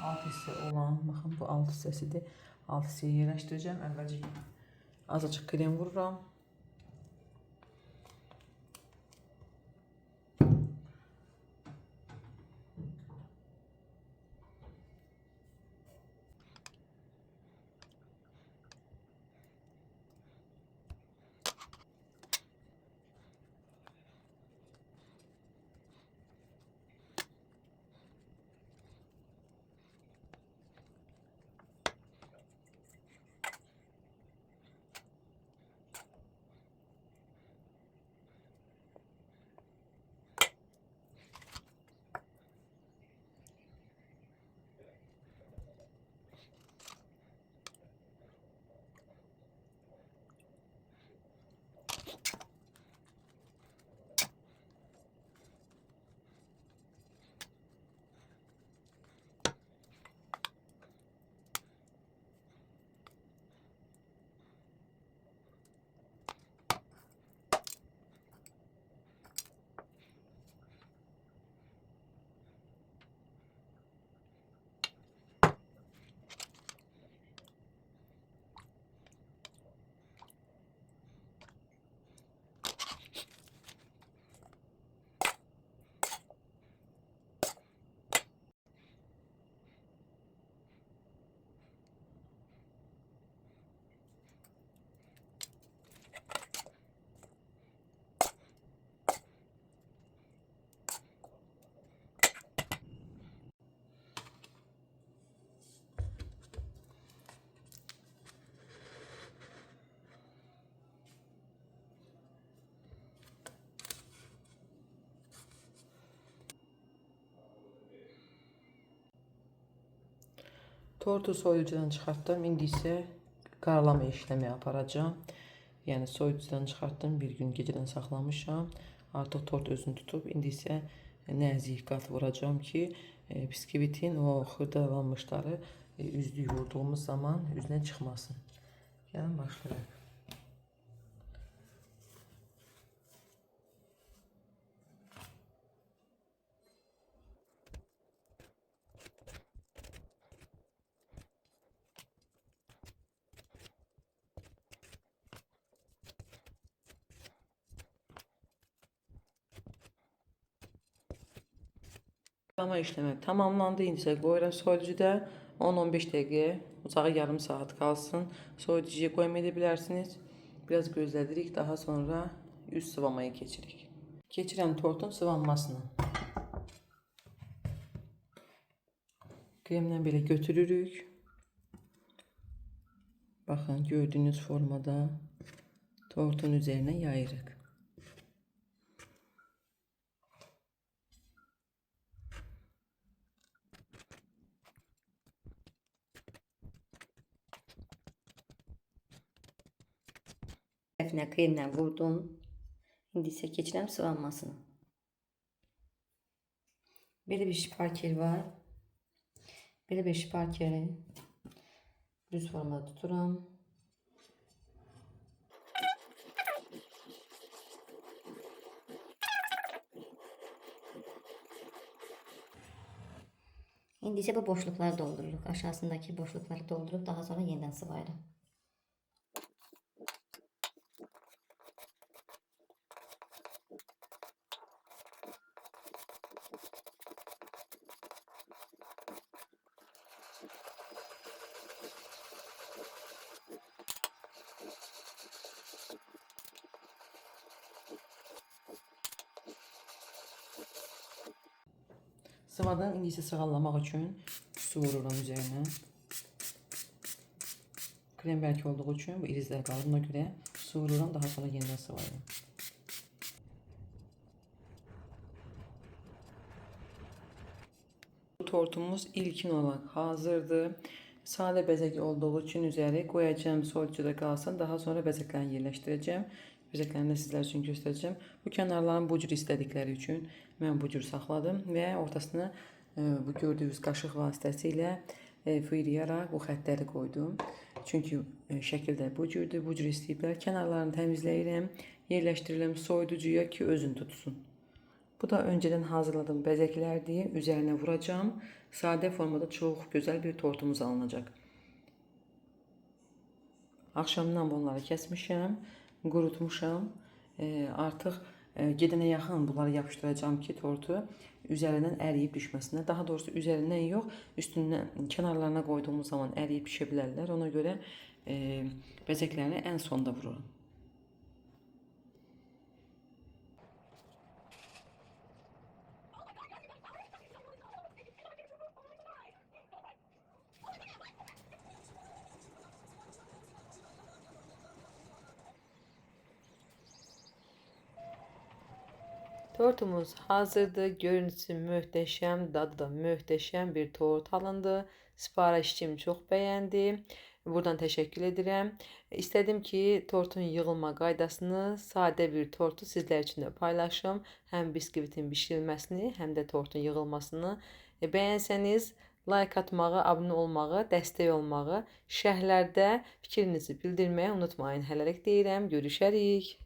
alt hissə olan, baxın bu alt hissəsidir. Alt hissəyə yerləşdirəcəm. Əvvəlcə azıcıq krem vururam. Tortu soyucudan çıxartdım. İndi isə qaralama işləmi aparacağım. Yəni soyucudan çıxartdım. Bir gün gecədən saxlamışam. Artıq tort özünü tutub. İndi isə nəzik qat vuracağım ki, biskvitin o xırdalanmışları üzlük vurduğumuz zaman üzünə çıxmasın. Gəlin başlayaq. Qaralama işləmi tamamlandı. İndi isə qoyuram soyucuda 10-15 dəqiqə, ocağa yarım saat qalsın. Soyucuya qoymaya bilərsiniz. Biraz gözlədirik, daha sonra üst sıvamaya keçirik. Keçirəm tortun sıvanmasını. Kremdən belə götürürük. Baxın, gördüyünüz formada tortun üzərinə yayırıq. Tərəfinə kremlə vurdum. İndi isə keçirəm sıvanmasını. Belə bir şparkel var. Belə bir şparkeli düz formada tuturam. İndi isə bu boşluqları doldururuq. Aşağısındakı boşluqları doldurup daha sonra yeniden sıvayırım. Sıvadan indi isə sığallamaq üçün su vururam üzərinə. Krem bərk olduğu üçün bu irizlər qalır. Buna görə su vururam, daha sonra yenidən sıvayıram. Tortumuz ilkin olarak hazırdır. Sadə bəzək olduğu üçün üzəri qoyacağım, soyucuda qalsın. Daha sonra bəzəklərini yerləşdirəcəm. Bəzəklərini də sizlər üçün göstərəcəm. Bu kənarların bu cür istədikləri üçün mən bu cür saxladım və ortasına bu gördüyünüz qaşıq vasitəsilə fırlayaraq bu xəttləri qoydum. Çünki şəkildə bu cürdür, bu cür istəyiblər. Kənarlarını təmizləyirəm, yerləşdirirəm soyuducuya ki özünü tutsun. Bu da önceden hazırladığım bezeklerdi. Üzerine vuracağım. Sade formada çok güzel bir tortumuz alınacak. Akşamdan bunları kesmişim, qurutmuşam. Artıq gedənə yaxın bunları yapışdıracağım ki, tortu üzərindən əriyib düşməsinə. Daha doğrusu üzərindən yox, üstündən, kənarlarına qoyduğumuz zaman əriyib düşə bilərlər. Ona görə bəzəklərini ən sonda vururam. Tortumuz hazırdır. Görüntüsü möhtəşəm, dadı da möhtəşəm bir tort alındı. Sifarişçim çox bəyəndi. Buradan təşəkkür edirəm. İstədim ki, tortun yığılma qaydasını, sadə bir tortu sizlər üçün də paylaşım. Həm biskvitin bişirilməsini, həm də tortun yığılmasını. Bəyənsəniz, like atmağı, abunə olmağı, dəstək olmağı, şərhlərdə fikrinizi bildirməyi unutmayın. Hələlik deyirəm, görüşərik.